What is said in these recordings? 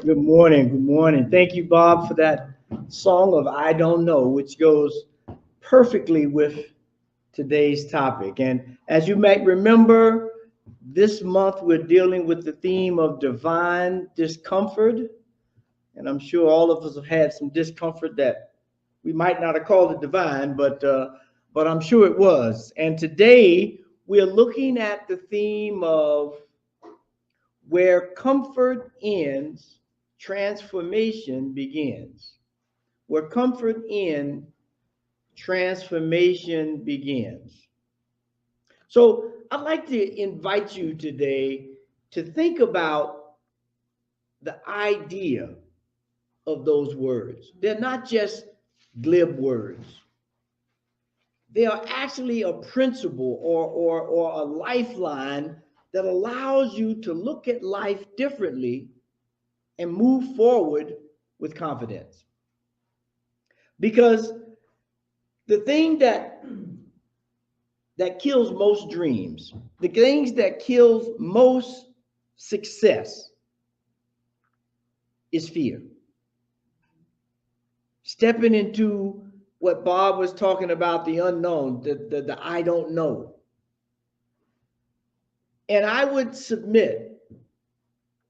Good morning. Good morning. Thank you, Bob, for that song of I Don't Know, which goes perfectly with today's topic. And as you might remember, this month we're dealing with the theme of divine discomfort. And I'm sure all of us have had some discomfort that we might not have called it divine, but I'm sure it was. And today we're looking at the theme of where comfort ends, transformation begins. Where comfort ends, transformation begins. So I'd like to invite you today to think about the idea of those words. They're not just glib words. They are actually a principle or a lifeline that allows you to look at life differently and move forward with confidence. Because the thing that kills most dreams, the things that kills most success is fear. Stepping into what Bob was talking about, the unknown, the I don't know. And I would submit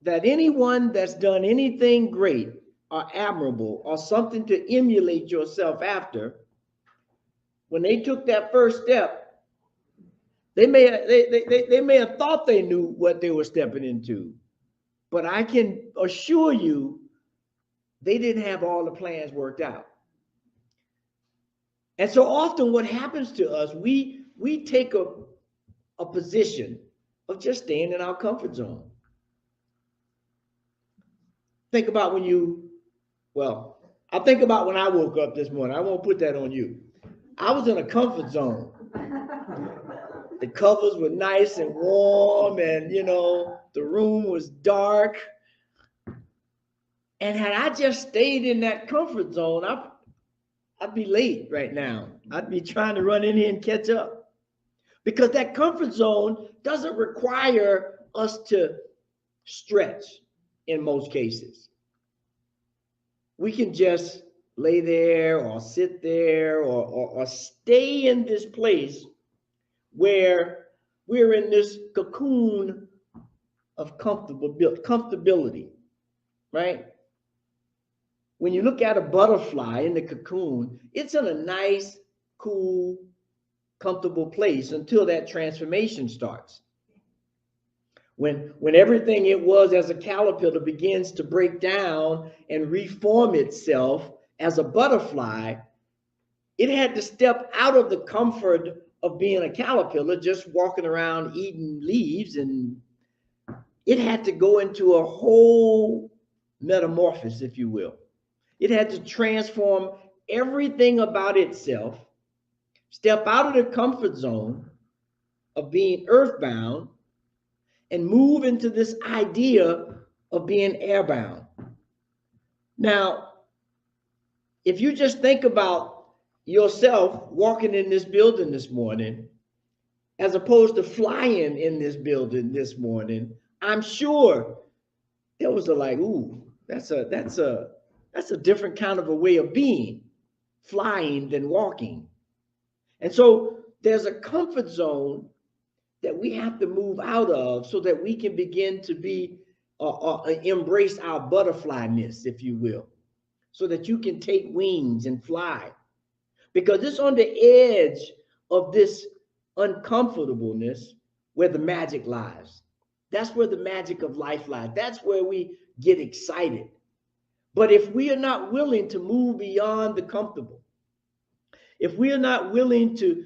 that anyone that's done anything great or admirable or something to emulate yourself after, when they took that first step, they may have thought they knew what they were stepping into, but I can assure you they didn't have all the plans worked out. And so often what happens to us, we take a position of just staying in our comfort zone. Think about I think about when I woke up this morning. I won't put that on you. I was in a comfort zone. The covers were nice and warm, and the room was dark. And had I just stayed in that comfort zone, I'd be late right now. I'd be trying to run in here and catch up. Because that comfort zone doesn't require us to stretch in most cases. We can just lay there or sit there or stay in this place where we're in this cocoon of comfortability, right? When you look at a butterfly in the cocoon, it's in a nice, cool, comfortable place until that transformation starts. When everything it was as a caterpillar begins to break down and reform itself as a butterfly, it had to step out of the comfort of being a caterpillar, just walking around eating leaves, and it had to go into a whole metamorphosis, if you will. It had to transform everything about itself, step out of the comfort zone of being earthbound, and move into this idea of being airbound. Now, if you just think about yourself walking in this building this morning, as opposed to flying in this building this morning, I'm sure there was that's a different kind of a way of being, flying than walking. And so there's a comfort zone that we have to move out of so that we can begin to be embrace our butterflyness, if you will, so that you can take wings and fly. Because it's on the edge of this uncomfortableness where the magic lies. That's where the magic of life lies. That's where we get excited. But if we are not willing to move beyond the comfortable, if we are not willing to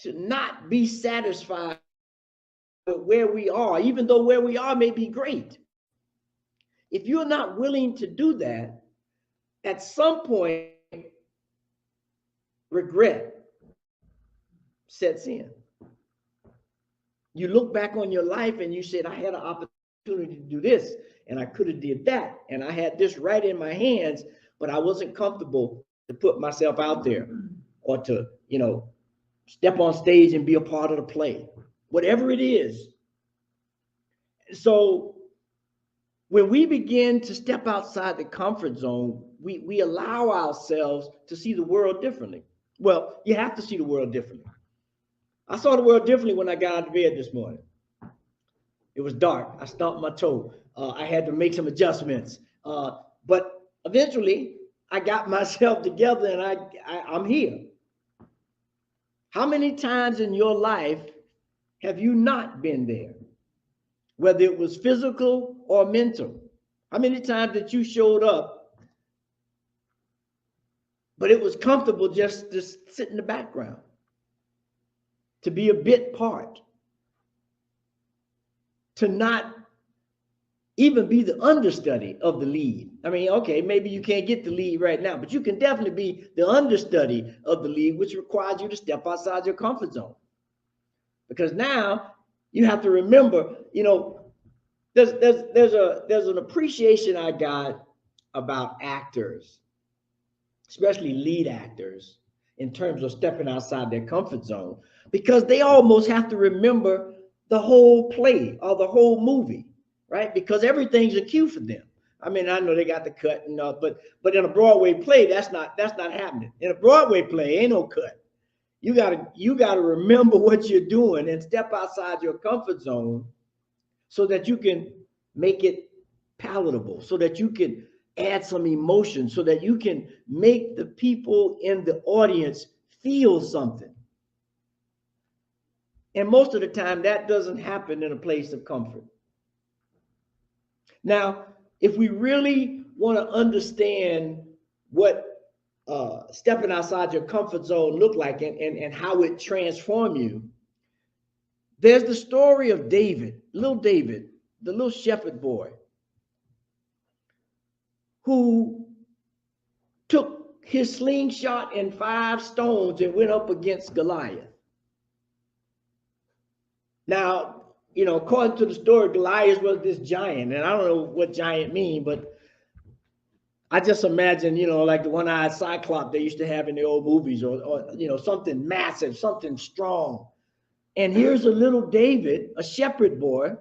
not be satisfied with where we are, even though where we are may be great, if you're not willing to do that, at some point, regret sets in. You look back on your life and you said, I had an opportunity to do this, and I could have did that, and I had this right in my hands, but I wasn't comfortable to put myself out there or to, step on stage and be a part of the play, whatever it is. So when we begin to step outside the comfort zone, we allow ourselves to see the world differently. Well, you have to see the world differently. I saw the world differently when I got out of bed this morning. It was dark. I stumped my toe. I had to make some adjustments. But eventually, I got myself together and I'm here. How many times in your life have you not been there? Whether it was physical or mental. How many times that you showed up, but it was comfortable just to sit in the background, to be a bit part, to not even be the understudy of the lead. I mean, okay, maybe you can't get the lead right now, but you can definitely be the understudy of the lead, which requires you to step outside your comfort zone. Because now you have to remember, you know, there's an appreciation I got about actors, especially lead actors, in terms of stepping outside their comfort zone, because they almost have to remember the whole play or the whole movie, right? Because everything's a cue for them. I mean, I know they got the cut and all, but in a Broadway play, that's not happening. In a Broadway play, ain't no cut. You gotta remember what you're doing and step outside your comfort zone so that you can make it palatable, so that you can add some emotion, so that you can make the people in the audience feel something. And most of the time, that doesn't happen in a place of comfort. Now, if we really want to understand what stepping outside your comfort zone look like and how it transform you, there's the story of David, the little shepherd boy, who took his slingshot and 5 stones and went up against Goliath. Now, you know, according to the story, Goliath was this giant, and I don't know what giant mean, but I just imagine, you know, like the one-eyed cyclops they used to have in the old movies, or you know, something massive, something strong. And here's a little David, a shepherd boy,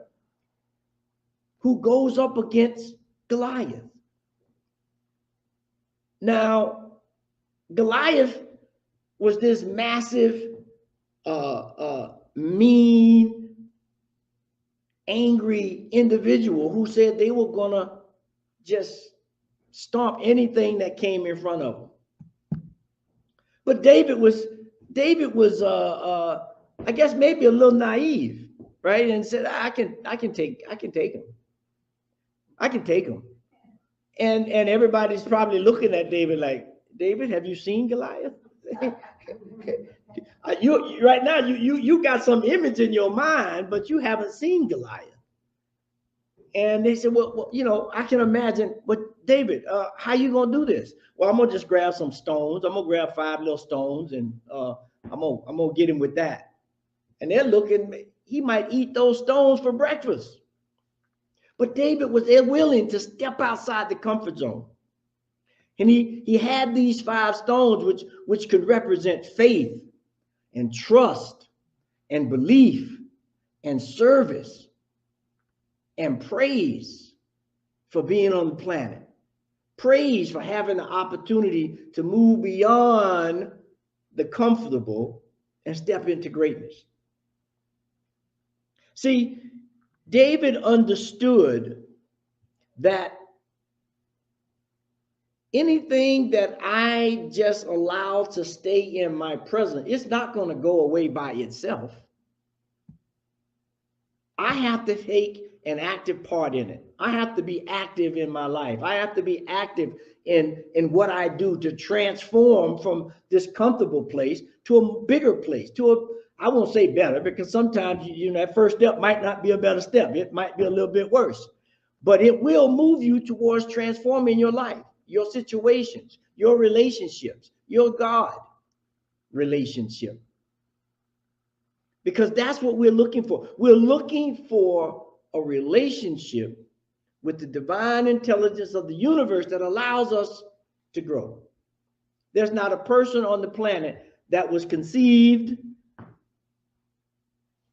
who goes up against Goliath. Now, Goliath was this massive, mean, angry individual who said they were gonna just stomp anything that came in front of them. But David was I guess maybe a little naive, right? And said, I can take him. I can take him. And everybody's probably looking at David like, David, have you seen Goliath? You right now, you got some image in your mind, but you haven't seen Goliath. And they said, well, you know, I can imagine, but David, how you gonna do this? Well, I'm gonna just grab some stones. I'm gonna grab 5 little stones, and I'm gonna get him with that. And they're looking, he might eat those stones for breakfast. But David was willing to step outside the comfort zone. And he had these 5 stones, which could represent faith and trust and belief and service and praise for being on the planet. Praise for having the opportunity to move beyond the comfortable and step into greatness. See, David understood that anything that I just allow to stay in my presence, it's not going to go away by itself. I have to take an active part in it. I have to be active in my life. I have to be active in what I do to transform from this comfortable place to a bigger place, I won't say better, because sometimes you know that first step might not be a better step. It might be a little bit worse, but it will move you towards transforming your life, your situations, your relationships, your God relationship. Because that's what we're looking for. We're looking for a relationship with the divine intelligence of the universe that allows us to grow. There's not a person on the planet that was conceived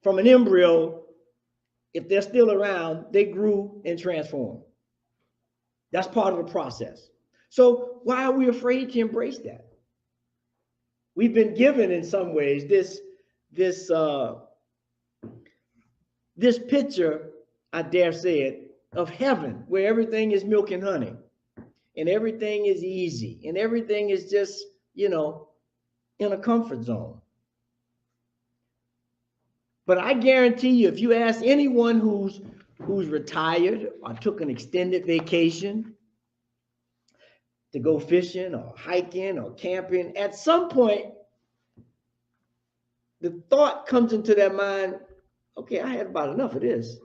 from an embryo. If they're still around, they grew and transformed. That's part of the process. So why are we afraid to embrace that? We've been given, in some ways, this picture, I dare say it, of heaven, where everything is milk and honey, and everything is easy, and everything is just, in a comfort zone. But I guarantee you, if you ask anyone who's retired or took an extended vacation to go fishing or hiking or camping, at some point, the thought comes into their mind, okay, I had about enough of this.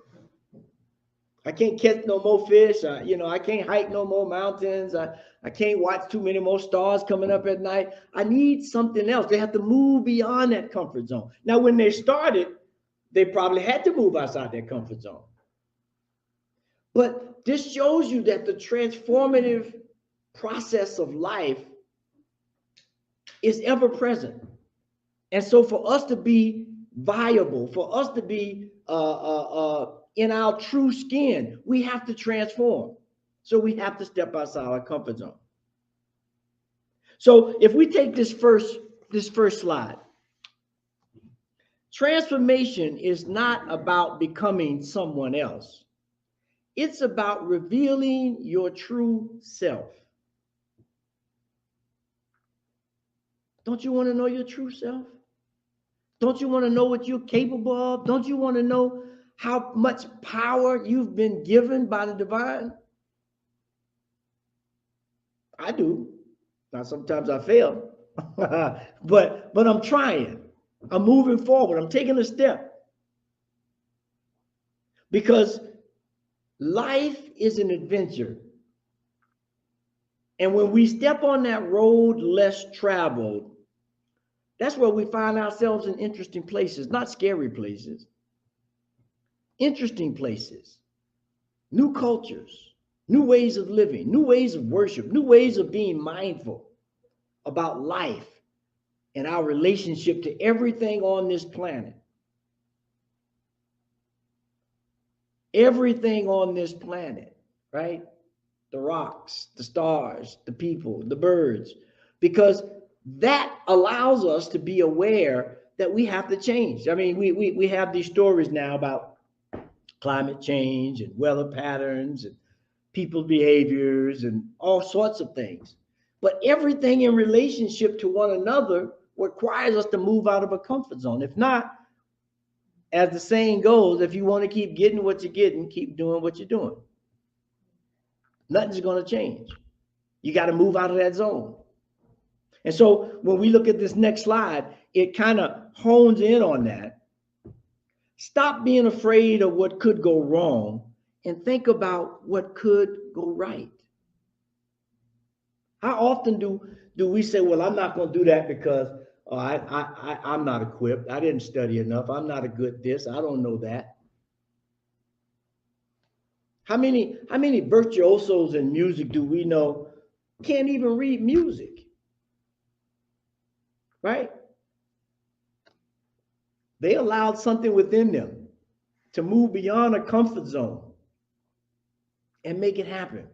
I can't catch no more fish. I can't hike no more mountains. I can't watch too many more stars coming up at night. I need something else. They have to move beyond that comfort zone. Now, when they started, they probably had to move outside their comfort zone. But this shows you that the transformative process of life is ever present. And so for us to be viable, for us to be in our true skin, we have to transform. So we have to step outside our comfort zone. So if we take this first slide, transformation is not about becoming someone else. It's about revealing your true self. Don't you want to know your true self? Don't you want to know what you're capable of? Don't you want to know how much power you've been given by the divine? I do. Now, sometimes I fail, but I'm trying. I'm moving forward. I'm taking a step. Because life is an adventure. And when we step on that road less traveled, that's where we find ourselves in interesting places, not scary places. Interesting places, new cultures, new ways of living, new ways of worship, new ways of being mindful about life and our relationship to everything on this planet. Everything on this planet, right? The rocks, the stars, the people, the birds, because that allows us to be aware that we have to change. I mean, we have these stories now about climate change and weather patterns and people's behaviors and all sorts of things. But everything in relationship to one another requires us to move out of a comfort zone. If not, as the saying goes, if you want to keep getting what you're getting, keep doing what you're doing. Nothing's going to change. You got to move out of that zone. And so when we look at this next slide, it kind of hones in on that. Stop being afraid of what could go wrong and think about what could go right. How often do we say, well, I'm not going to do that because I'm not equipped. I didn't study enough. I'm not a good this. I don't know that. How many virtuosos in music do we know can't even read music? Right? They allowed something within them to move beyond a comfort zone and make it happen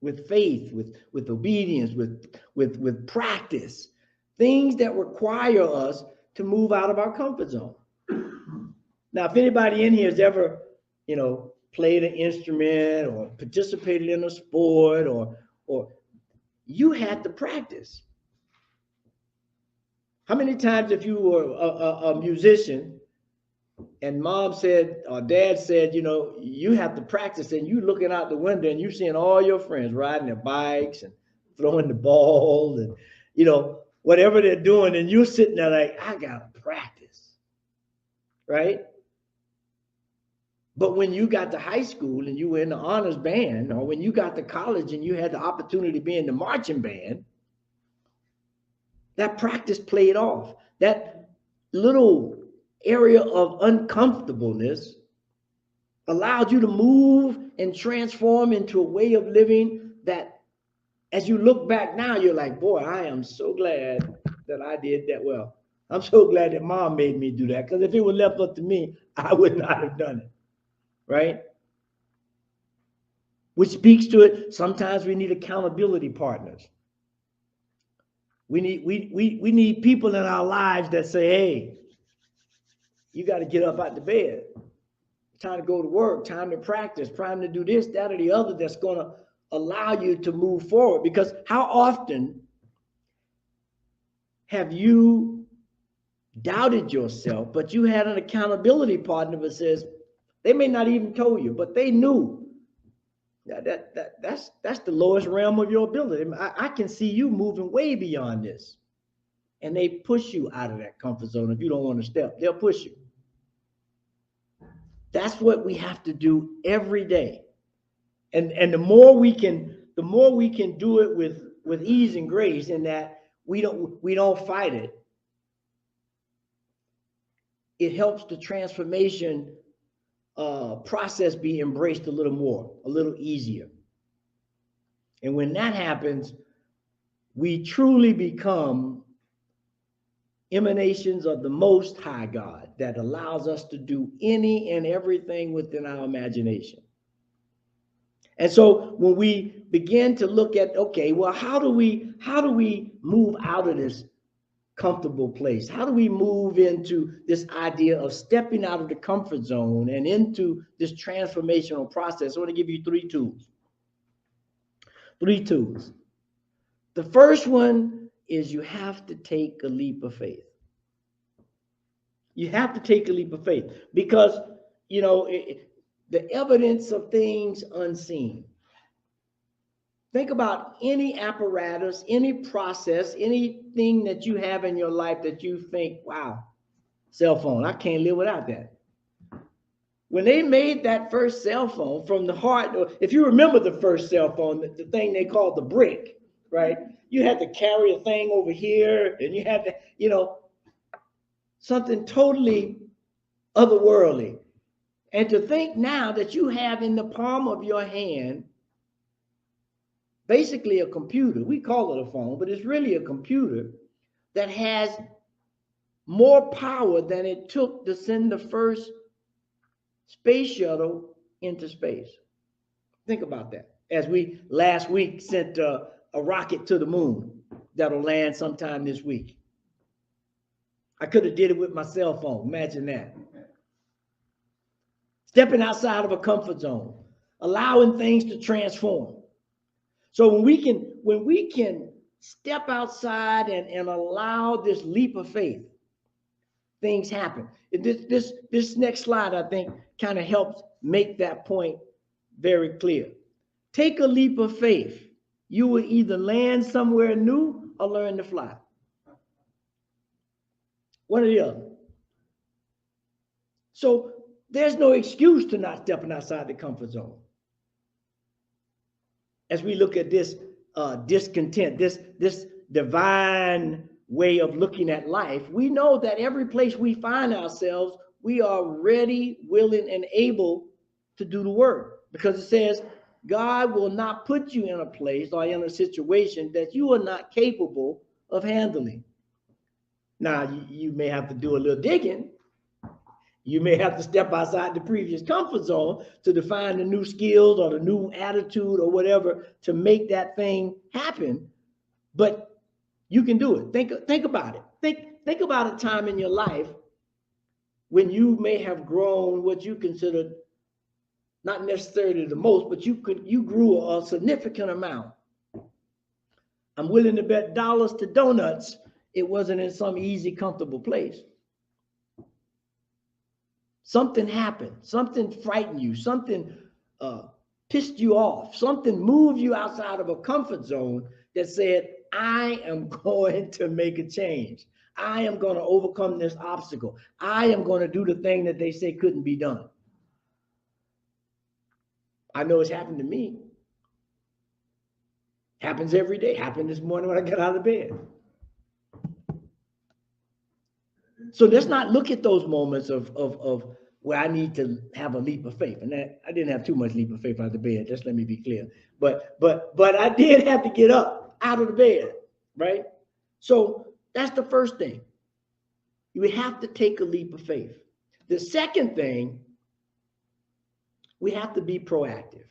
with faith, with obedience, with practice, things that require us to move out of our comfort zone. Now, if anybody in here has ever, played an instrument or participated in a sport or you had to practice. How many times if you were a musician and mom said or dad said, you have to practice, and you looking out the window and you seeing all your friends riding their bikes and throwing the ball and, whatever they're doing, and you're sitting there like, I got to practice, right? But when you got to high school and you were in the honors band, or when you got to college and you had the opportunity to be in the marching band, that practice played off. That little area of uncomfortableness allowed you to move and transform into a way of living that, as you look back now, you're like, boy, I am so glad that I did that. Well, I'm so glad that mom made me do that, because if it were left up to me, I would not have done it, right? which speaks to it. Sometimes we need accountability partners. We need people in our lives that say, hey, you got to get up out the bed. Time to go to work, time to practice, time to do this, that, or the other that's going to allow you to move forward. Because how often have you doubted yourself, but you had an accountability partner that says, they may not even told you, but they knew that's the lowest realm of your ability. I can see you moving way beyond this. And they push you out of that comfort zone. If you don't want to step, they'll push you. That's what we have to do every day. And the more we can do it with ease and grace, in that we don't fight it. It helps the transformation process be embraced a little more, a little easier. And when that happens, we truly become emanations of the Most High God that allows us to do any and everything within our imagination. And so when we begin to look at, okay, well, how do we move out of this comfortable place? How do we move into this idea of stepping out of the comfort zone and into this transformational process? I want to give you three tools. The first one is you have to take a leap of faith. You have to take a leap of faith because, the evidence of things unseen. Think about any apparatus, any process, anything that you have in your life that you think, wow, cell phone, I can't live without that. When they made that first cell phone from the heart, if you remember the first cell phone, the thing they called the brick, right? You had to carry a thing over here and you had to, something totally otherworldly. And to think now that you have in the palm of your hand basically a computer, we call it a phone, but it's really a computer that has more power than it took to send the first space shuttle into space. Think about that. As we last week sent a rocket to the moon that'll land sometime this week. I could have did it with my cell phone. Imagine that. Stepping outside of a comfort zone, allowing things to transform. So when we can step outside and allow this leap of faith, things happen. This next slide, I think, kind of helps make that point very clear. Take a leap of faith. You will either land somewhere new or learn to fly. One or the other. So there's no excuse to not stepping outside the comfort zone. As we look at this discontent, this divine way of looking at life, we know that every place we find ourselves, we are ready, willing, and able to do the work. Because it says, God will not put you in a place or in a situation that you are not capable of handling. Now, you may have to do a little digging. You may have to step outside the previous comfort zone to define the new skills or the new attitude or whatever to make that thing happen. But you can do it. Think about it. Think about a time in your life when you may have grown what you considered not necessarily the most, but you grew a significant amount. I'm willing to bet dollars to donuts it wasn't in some easy, comfortable place. Something happened, something frightened you, something pissed you off, something moved you outside of a comfort zone that said, I am going to make a change. I am going to overcome this obstacle. I am going to do the thing that they say couldn't be done. I know it's happened to me. Happens every day. Happened this morning when I got out of bed. So let's not look at those moments of where I need to have a leap of faith. And that, I didn't have too much leap of faith out of the bed. Just let me be clear. But I did have to get up out of the bed, right? So that's the first thing. We have to take a leap of faith. The second thing, we have to be proactive.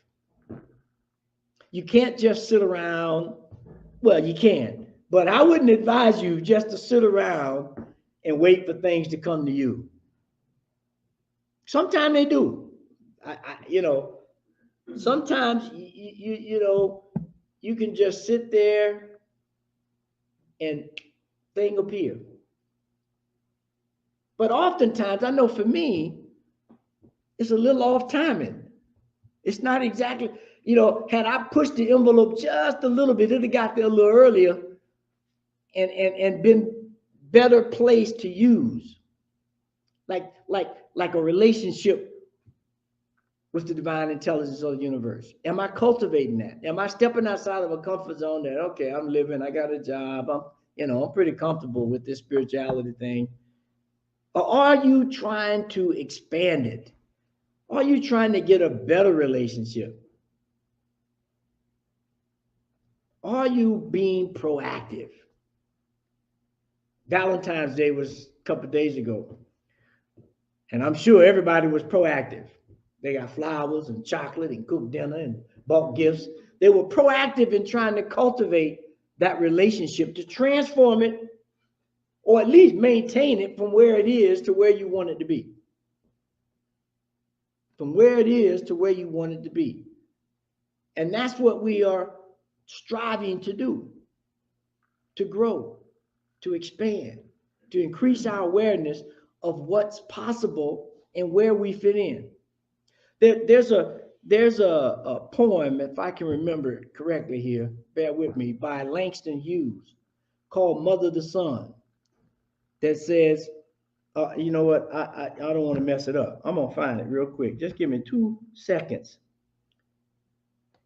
You can't just sit around. Well, you can, but I wouldn't advise you just to sit around and wait for things to come to you. Sometimes they do. Sometimes you can just sit there and thing appear. But oftentimes, I know for me, it's a little off timing. It's not exactly, had I pushed the envelope just a little bit, it'd have got there a little earlier and been better placed to use. Like a relationship with the divine intelligence of the universe. Am I cultivating that? Am I stepping outside of a comfort zone that, okay, I'm living, I got a job, I'm pretty comfortable with this spirituality thing? Or are you trying to expand it? Are you trying to get a better relationship? Are you being proactive? Valentine's Day was a couple of days ago, and I'm sure everybody was proactive. They got flowers and chocolate and cooked dinner and bought gifts. They were proactive in trying to cultivate that relationship, to transform it, or at least maintain it from where it is to where you want it to be. From where it is to where you want it to be. And that's what we are striving to do, to grow, to expand, to increase our awareness of what's possible and where we fit in. There's a poem, if I can remember it correctly here, bear with me, by Langston Hughes, called Mother the Sun, that says, you know what, I don't want to mess it up. I'm going to find it real quick. Just give me 2 seconds.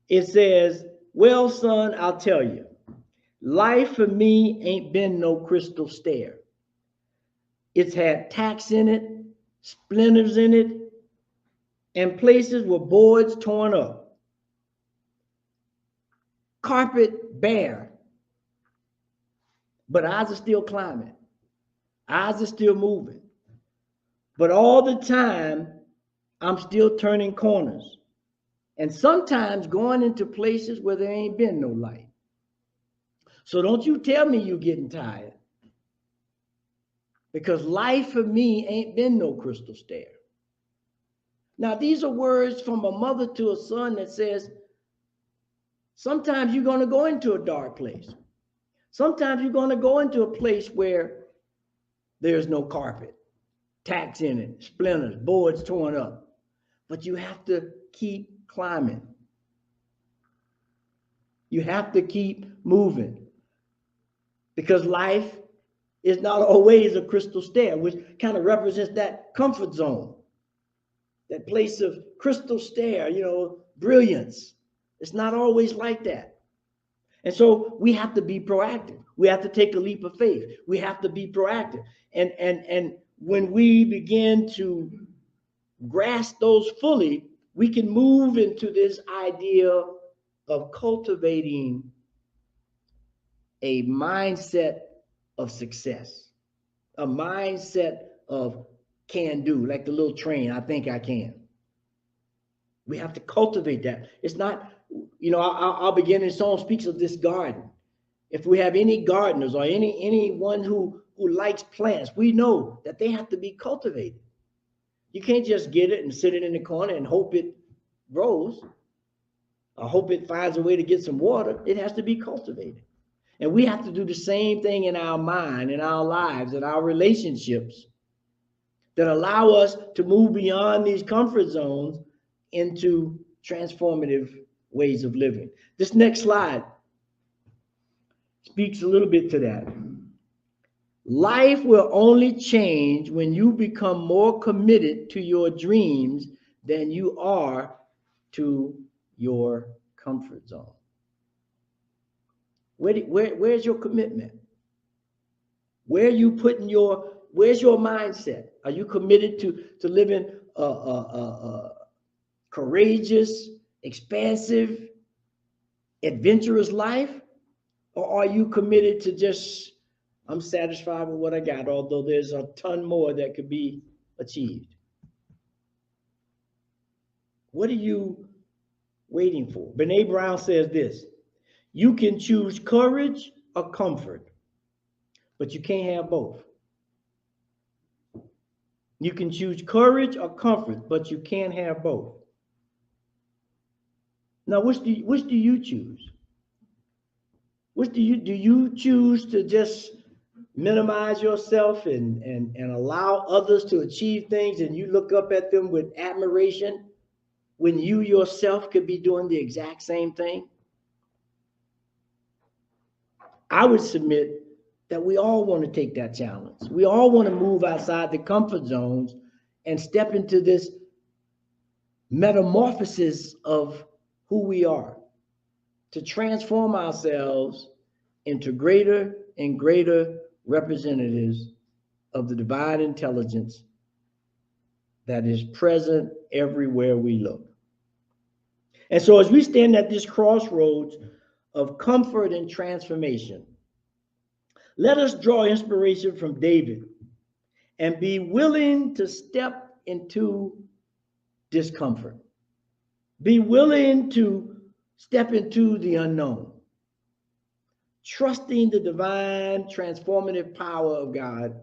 It says, well, son, I'll tell you, life for me ain't been no crystal stair. It's had tacks in it, splinters in it, and places where boards torn up, carpet bare, but eyes are still climbing, eyes are still moving. But all the time, I'm still turning corners, and sometimes going into places where there ain't been no light. So don't you tell me you're getting tired, because life for me ain't been no crystal stair. Now, these are words from a mother to a son that says, sometimes you're going to go into a dark place. Sometimes you're going to go into a place where there's no carpet, tacks in it, splinters, boards torn up. But you have to keep climbing. You have to keep moving. Because life is not always a crystal stair, which kind of represents that comfort zone. That place of crystal stair, brilliance. It's not always like that. And so we have to be proactive. We have to take a leap of faith. We have to be proactive. And when we begin to grasp those fully, we can move into this idea of cultivating a mindset of success, a mindset of can do, like the little train, I think I can. We have to cultivate that. It's not, our beginning song speaks of this garden. If we have any gardeners or anyone who likes plants, we know that they have to be cultivated. You can't just get it and sit it in the corner and hope it grows. I hope it finds a way to get some water. It has to be cultivated. And we have to do the same thing in our mind, in our lives, in our relationships, that allow us to move beyond these comfort zones into transformative ways of living. This next slide speaks a little bit to that. Life will only change when you become more committed to your dreams than you are to your comfort zone. Where's your commitment? Where are you putting where's your mindset? Are you committed to living a courageous, expansive, adventurous life? Or are you committed to just, I'm satisfied with what I got, although there's a ton more that could be achieved? What are you waiting for. Brene Brown says this: you can choose courage or comfort, but you can't have both. You can choose courage or comfort, but you can't have both. Now, which do you choose? Which do you choose to just minimize yourself and allow others to achieve things, and you look up at them with admiration when you yourself could be doing the exact same thing? I would submit that we all want to take that challenge. We all want to move outside the comfort zones and step into this metamorphosis of who we are, to transform ourselves into greater and greater representatives of the divine intelligence that is present everywhere we look. And so as we stand at this crossroads of comfort and transformation, let us draw inspiration from David and be willing to step into discomfort. Be willing to step into the unknown, trusting the divine transformative power of God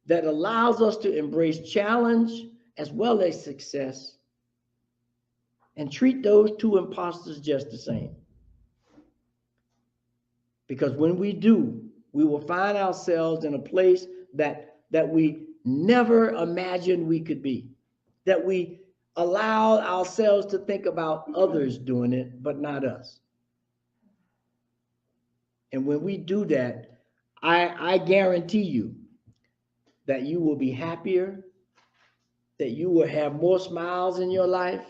that allows us to embrace challenge as well as success and treat those two imposters just the same. Because when we do, we will find ourselves in a place that we never imagined we could be, that we allow ourselves to think about others doing it, but not us. And when we do that, I guarantee you that you will be happier, that you will have more smiles in your life,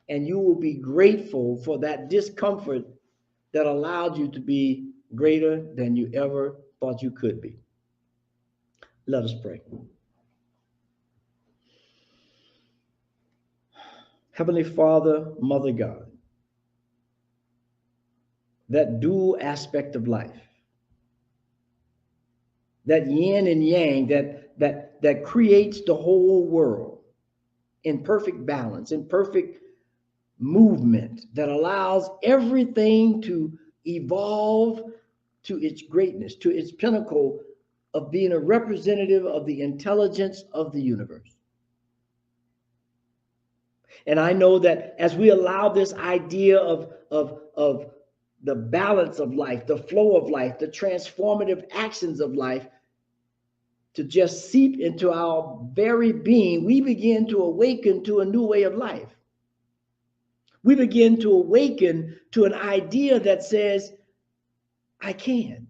and you will be grateful for that discomfort that allowed you to be greater than you ever thought you could be. Let us pray. Heavenly Father, Mother God, that dual aspect of life, that yin and yang that creates the whole world in perfect balance, in perfect movement, that allows everything to evolve to its greatness, to its pinnacle of being a representative of the intelligence of the universe. And I know that as we allow this idea of the balance of life, the flow of life, the transformative actions of life to just seep into our very being, we begin to awaken to a new way of life. We begin to awaken to an idea that says, I can.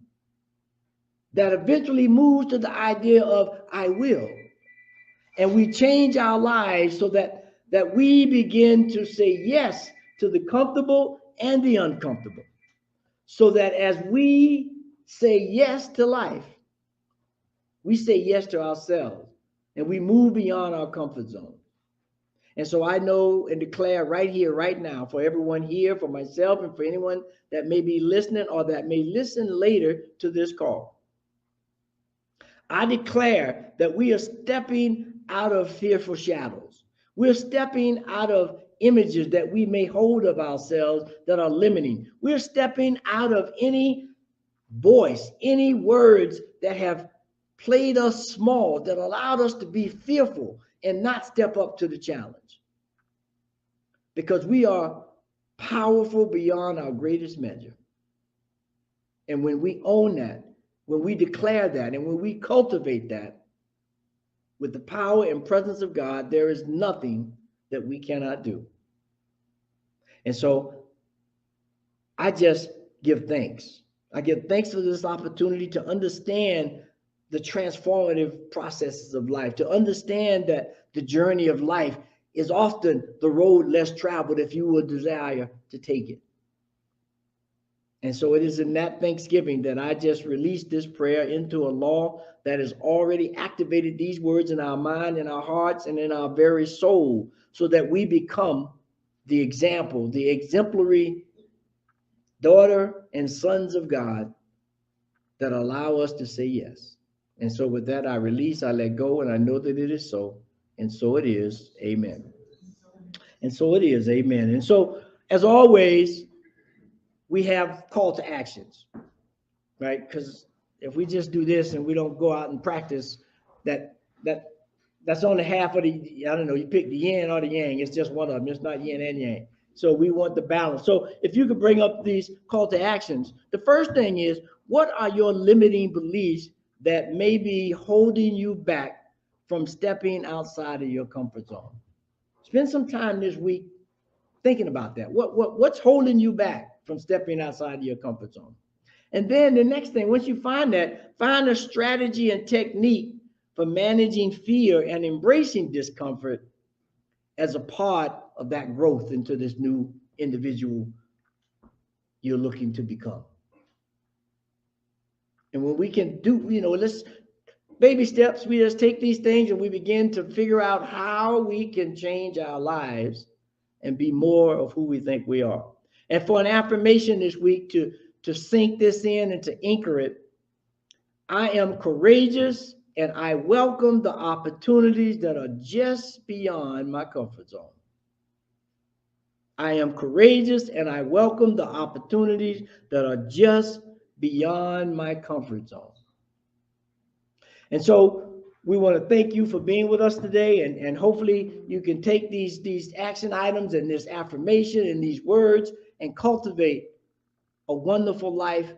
That eventually moves to the idea of I will. And we change our lives so that we begin to say yes to the comfortable and the uncomfortable. So that as we say yes to life, we say yes to ourselves and we move beyond our comfort zone. And so I know and declare right here, right now, for everyone here, for myself, and for anyone that may be listening or that may listen later to this call, I declare that we are stepping out of fearful shadows. We're stepping out of images that we may hold of ourselves that are limiting. We're stepping out of any voice, any words that have played us small, that allowed us to be fearful and not step up to the challenge. Because we are powerful beyond our greatest measure. And when we own that, when we declare that, and when we cultivate that with the power and presence of God, there is nothing that we cannot do. And so I just give thanks. I give thanks for this opportunity to understand the transformative processes of life, to understand that the journey of life is often the road less traveled if you would desire to take it. And so it is in that thanksgiving that I just released this prayer into a law that has already activated these words in our mind, in our hearts, and in our very soul, so that we become the example, the exemplary daughter and sons of God that allow us to say yes. And so with that, I release, I let go, and I know that it is so. And so it is. Amen. And so it is. Amen. And so, as always, we have call to actions, right? Because if we just do this and we don't go out and practice, that's only half of the, I don't know, you pick the yin or the yang. It's just one of them. It's not yin and yang. So we want the balance. So if you could bring up these call to actions, the first thing is, what are your limiting beliefs that may be holding you back from stepping outside of your comfort zone? Spend some time this week thinking about that. What's holding you back from stepping outside of your comfort zone? And then the next thing, once you find that, find a strategy and technique for managing fear and embracing discomfort as a part of that growth into this new individual you're looking to become. And when we can do, let's baby steps, we just take these things and we begin to figure out how we can change our lives and be more of who we think we are. And for an affirmation this week to sink this in and to anchor it, I am courageous and I welcome the opportunities that are just beyond my comfort zone. I am courageous and I welcome the opportunities that are just beyond my comfort zone. And so we want to thank you for being with us today, and hopefully you can take these action items and this affirmation and these words and cultivate a wonderful life.